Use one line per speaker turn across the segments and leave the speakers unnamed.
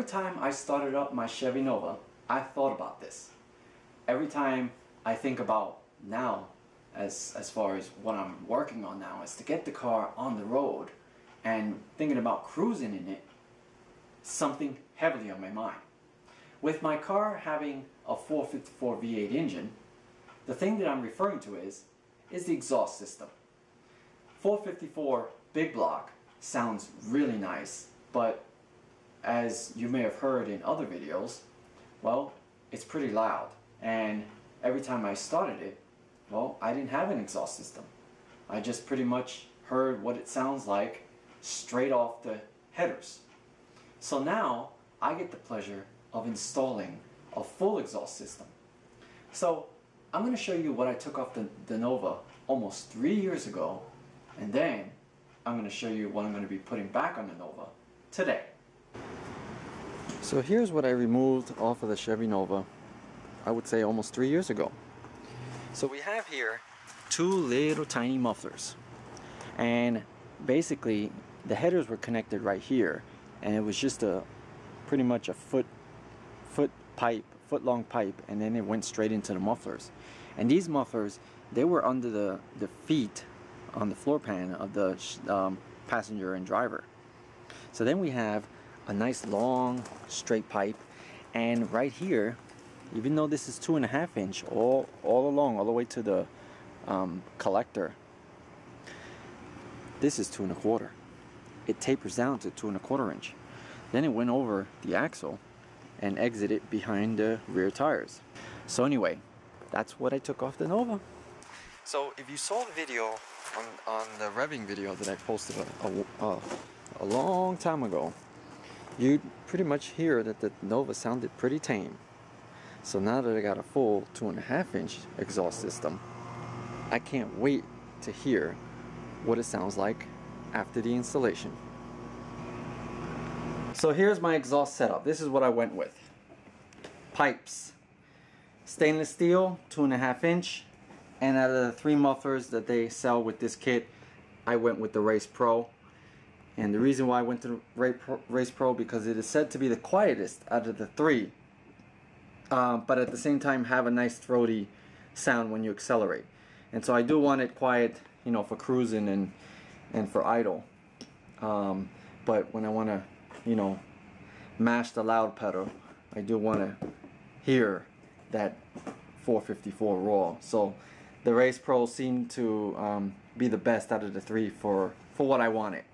every time I started up my Chevy Nova, I thought about this. Every time I think about now, as far as what I'm working on now, is to get the car on the road and thinking about cruising in it, something heavily on my mind. With my car having a 454 V8 engine, the thing that I'm referring to is the exhaust system. 454 big block sounds really nice, but as you may have heard in other videos, well, it's pretty loud. And every time I started it, well, I didn't have an exhaust system. I just pretty much heard what it sounds like straight off the headers. So now I get the pleasure of installing a full exhaust system. So I'm going to show you what I took off the Nova almost 3 years ago, and then I'm going to show you what I'm going to be putting back on the Nova today. So here's what I removed off of the Chevy Nova, I would say almost 3 years ago. So we have here two little tiny mufflers, and basically the headers were connected right here, and it was just pretty much a foot long pipe, and then it went straight into the mufflers. And these mufflers, they were under the feet on the floor pan of the passenger and driver. So then we have a nice long straight pipe, and right here, even though this is 2.5 inch all along, all the way to the collector, this is 2.25. It tapers down to 2.25 inch. Then it went over the axle and exited behind the rear tires. So anyway, that's what I took off the Nova. So if you saw the video on the revving video that I posted a long time ago, you'd pretty much hear that the Nova sounded pretty tame. So now that I got a full 2.5 inch exhaust system, I can't wait to hear what it sounds like after the installation. So here's my exhaust setup. This is what I went with. Pipes, stainless steel, 2.5 inch, and out of the 3 mufflers that they sell with this kit, I went with the Race Pro. And the reason why I went to the Race Pro, because it is said to be the quietest out of the 3, but at the same time have a nice throaty sound when you accelerate. And so I do want it quiet, you know, for cruising and for idle. But when I want to, you know, mash the loud pedal, I do want to hear that 454 raw. So the Race Pro seemed to be the best out of the 3 for what I wanted.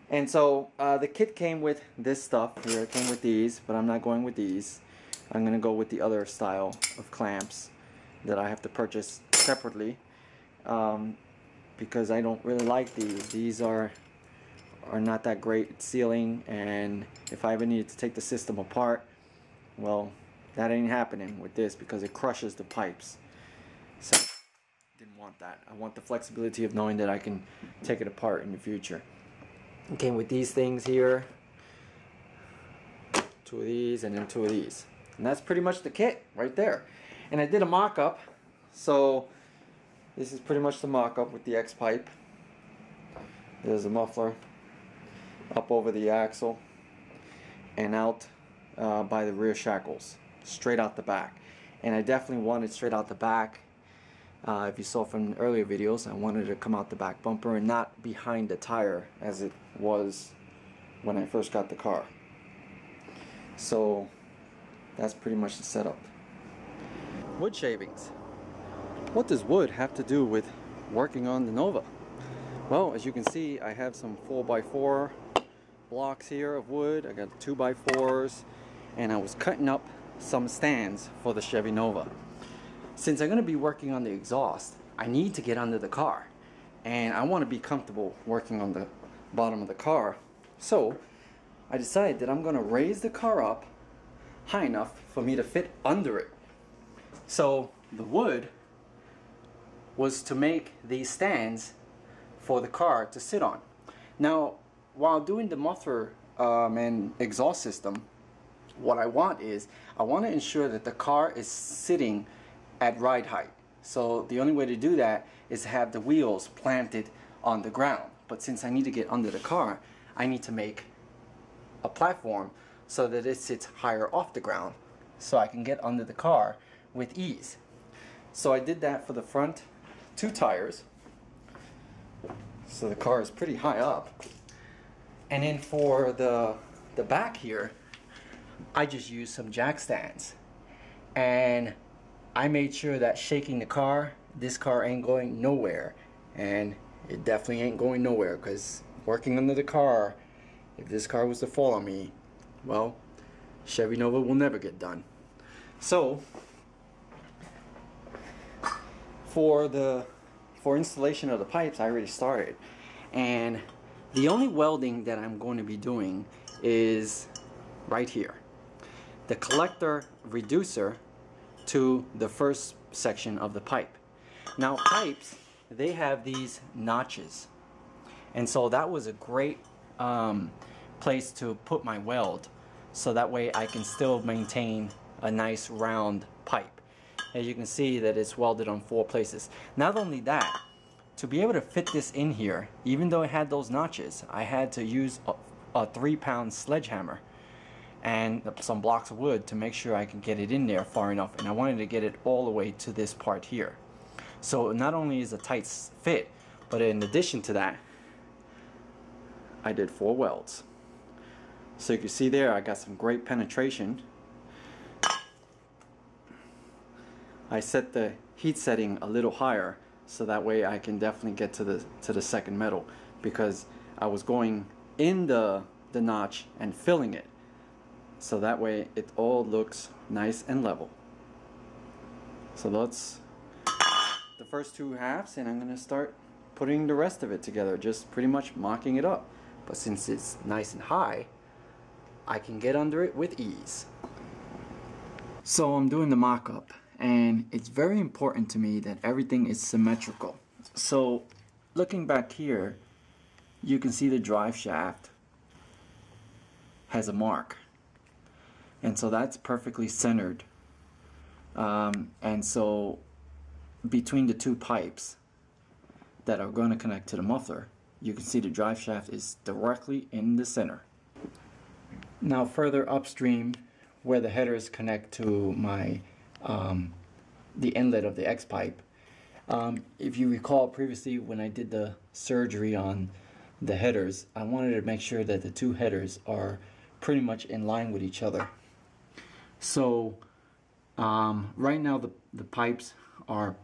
And so the kit came with this stuff here. It came with these, but I'm not going with these. I'm going to go with the other style of clamps that I have to purchase separately, because I don't really like these. These are not that great at sealing, and if I ever needed to take the system apart, well, that ain't happening with this because it crushes the pipes. So didn't want that. I want the flexibility of knowing that I can take it apart in the future. It came with these things here, 2 of these, and then 2 of these, and that's pretty much the kit right there. And I did a mock-up, so this is pretty much the mock-up with the X pipe. There's a muffler up over the axle and out by the rear shackles, straight out the back. And I definitely wanted straight out the back. If you saw from earlier videos, I wanted to come out the back bumper and not behind the tire as it was when I first got the car. So that's pretty much the setup. Wood shavings. What does wood have to do with working on the Nova? Well, as you can see, I have some 4x4 blocks here of wood. I got 2x4s, and I was cutting up some stands for the Chevy Nova. Since I'm going to be working on the exhaust, I need to get under the car, and I want to be comfortable working on the bottom of the car. So I decided that I'm going to raise the car up high enough for me to fit under it. So the wood was to make these stands for the car to sit on. Now, while doing the muffler and exhaust system, what I want to ensure that the car is sitting at ride height. So the only way to do that is to have the wheels planted on the ground. But since I need to get under the car, I need to make a platform so that it sits higher off the ground so I can get under the car with ease. So I did that for the front 2 tires, so the car is pretty high up. And then for the back here, I just used some jack stands, and I made sure that shaking the car, this car ain't going nowhere, and it definitely ain't going nowhere, because working under the car, if this car was to fall on me, well, Chevy Nova will never get done. So for installation of the pipes, I already started, and the only welding that I'm going to be doing is right here, the collector reducer to the first section of the pipe. Now pipes, they have these notches, and so that was a great place to put my weld, so that way I can still maintain a nice round pipe. As you can see that it's welded on 4 places. Not only that, to be able to fit this in here, even though it had those notches, I had to use a 3-pound sledgehammer and some blocks of wood to make sure I can get it in there far enough, and I wanted to get it all the way to this part here. So not only is a tight fit, but in addition to that, I did 4 welds. So you can see there I got some great penetration. I set the heat setting a little higher so that way I can definitely get to the second metal, because I was going in the notch and filling it, so that way it all looks nice and level. So that's the first 2 halves, and I'm going to start putting the rest of it together, just pretty much mocking it up. But since it's nice and high, I can get under it with ease. So I'm doing the mock-up, and it's very important to me that everything is symmetrical. So looking back here, you can see the drive shaft has a mark, and so that's perfectly centered, and so between the 2 pipes that are going to connect to the muffler, you can see the drive shaft is directly in the center. Now further upstream, where the headers connect to my the inlet of the X pipe, if you recall previously when I did the surgery on the headers, I wanted to make sure that the 2 headers are pretty much in line with each other. So right now the pipes are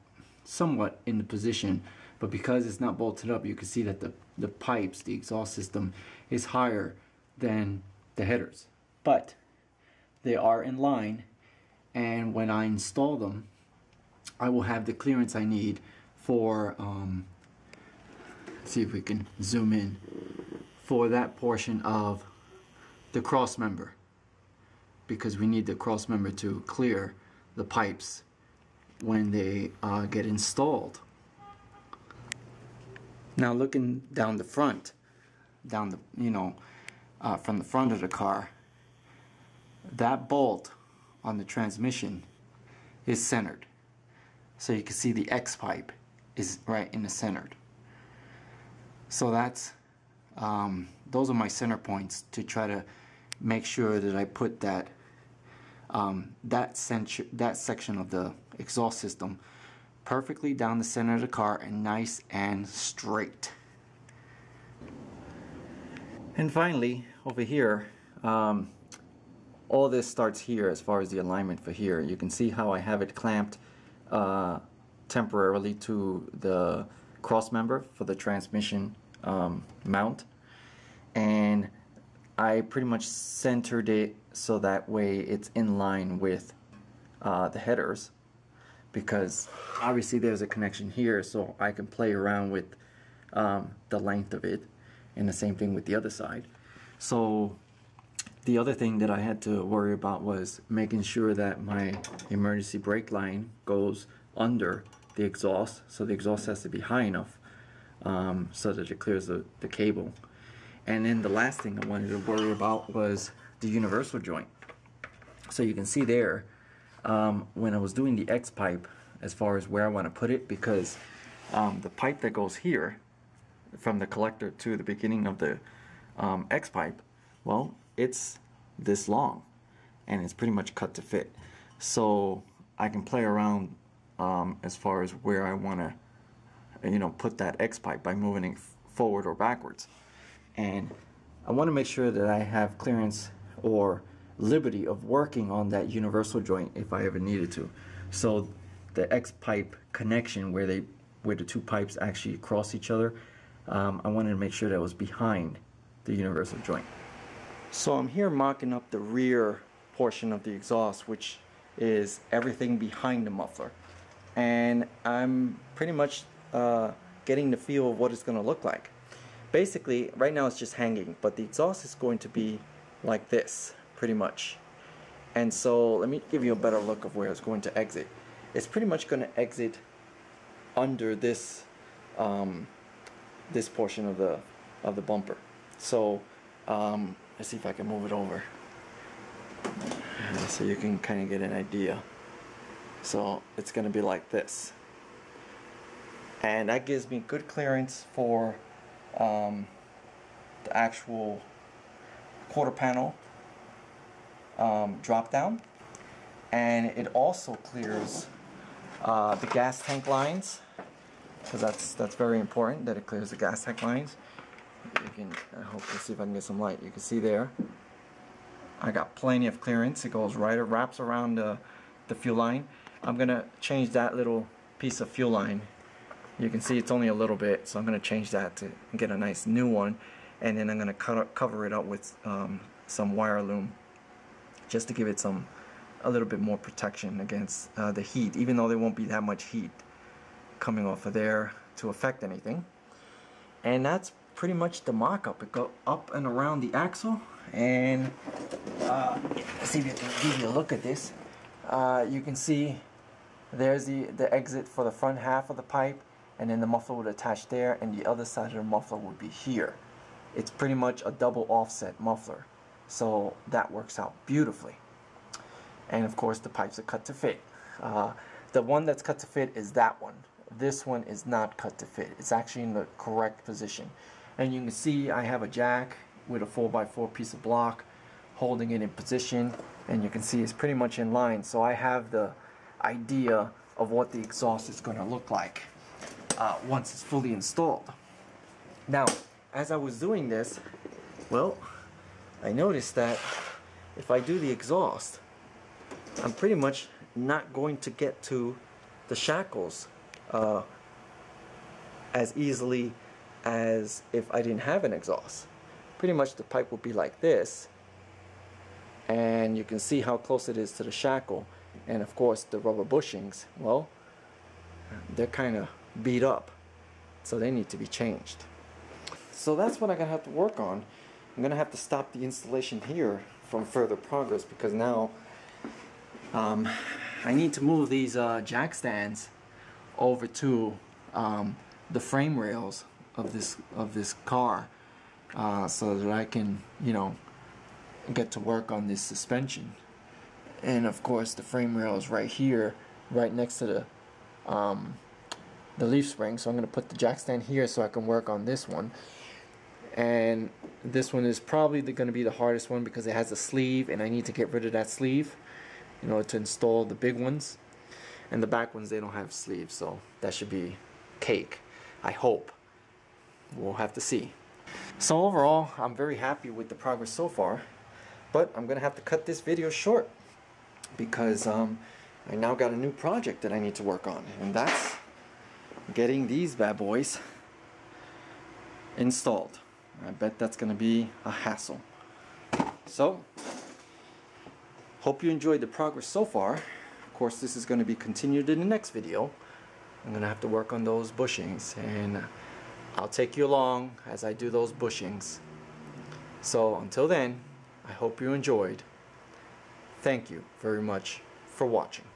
somewhat in the position, but because it's not bolted up, you can see that the pipes, the exhaust system, is higher than the headers, but they are in line, and when I install them, I will have the clearance I need for see if we can zoom in, for that portion of the cross member, because we need the cross member to clear the pipes when they get installed. Now looking down the front, from the front of the car, that bolt on the transmission is centered. So you can see the X pipe is right in the center. So that's those are my center points to try to make sure that I put that that section of the exhaust system perfectly down the center of the car and nice and straight. And finally, over here, all this starts here as far as the alignment for here. You can see how I have it clamped temporarily to the cross member for the transmission mount, and I pretty much centered it so that way it's in line with the headers, because obviously there's a connection here, so I can play around with the length of it, and the same thing with the other side. So the other thing that I had to worry about was making sure that my emergency brake line goes under the exhaust, so the exhaust has to be high enough so that it clears the cable. And then the last thing I wanted to worry about was the universal joint. So you can see there, when I was doing the X pipe, as far as where I want to put it, because the pipe that goes here from the collector to the beginning of the X pipe, well, it's this long, and it's pretty much cut to fit. So I can play around as far as where I want to, put that X pipe by moving it forward or backwards. And I want to make sure that I have clearance or liberty of working on that universal joint if I ever needed to. So the X pipe connection where the two pipes actually cross each other, I wanted to make sure that was behind the universal joint. So I'm here mocking up the rear portion of the exhaust, which is everything behind the muffler, and I'm pretty much getting the feel of what it's going to look like. Basically, right now it's just hanging, but the exhaust is going to be like this, pretty much. And so let me give you a better look of where it's going to exit. It's pretty much going to exit under this this portion of the bumper. So let's see if I can move it over so you can kind of get an idea. So it's going to be like this, and that gives me good clearance for the actual quarter panel drop down, and it also clears the gas tank lines, because that's very important that it clears the gas tank lines. You can, let's see if I can get some light. You can see there I got plenty of clearance. It goes right, it wraps around the fuel line. I'm gonna change that little piece of fuel line. You can see it's only a little bit, so I'm gonna change that to get a nice new one, and then I'm gonna cover it up with some wire loom, just to give it a little bit more protection against the heat, even though there won't be that much heat coming off of there to affect anything. And that's pretty much the mock-up. It go up and around the axle, and let's see if you can give you a look at this. You can see there's the exit for the front half of the pipe, and then the muffler would attach there, and the other side of the muffler would be here. It's pretty much a double offset muffler, so that works out beautifully. And of course the pipes are cut to fit. The one that's cut to fit is that one. This one is not cut to fit. It's actually in the correct position. And you can see I have a jack with a 4x4 piece of block holding it in position, and you can see it's pretty much in line. So I have the idea of what the exhaust is going to look like once it's fully installed. Now, as I was doing this, well, I noticed that if I do the exhaust, I'm pretty much not going to get to the shackles as easily as if I didn't have an exhaust. Pretty much the pipe will be like this, and you can see how close it is to the shackle. And of course the rubber bushings, well, they're kind of beat up, so they need to be changed. So that's what I'm gonna have to work on. I'm gonna have to stop the installation here from further progress, because now I need to move these jack stands over to the frame rails of this car, so that I can, get to work on this suspension. And of course the frame rail is right here, right next to the leaf spring. So I'm going to put the jack stand here so I can work on this one. And this one is probably going to be the hardest one, because it has a sleeve, and I need to get rid of that sleeve in order to install the big ones. And the back ones, they don't have sleeves, so that should be cake, I hope. We'll have to see. So overall, I'm very happy with the progress so far, but I'm gonna have to cut this video short, because I now got a new project that I need to work on, and that's getting these bad boys installed. I bet that's gonna be a hassle. So hope you enjoyed the progress so far. Of course, this is going to be continued in the next video. I'm going to have to work on those bushings, and I'll take you along as I do those bushings. So until then, I hope you enjoyed. Thank you very much for watching.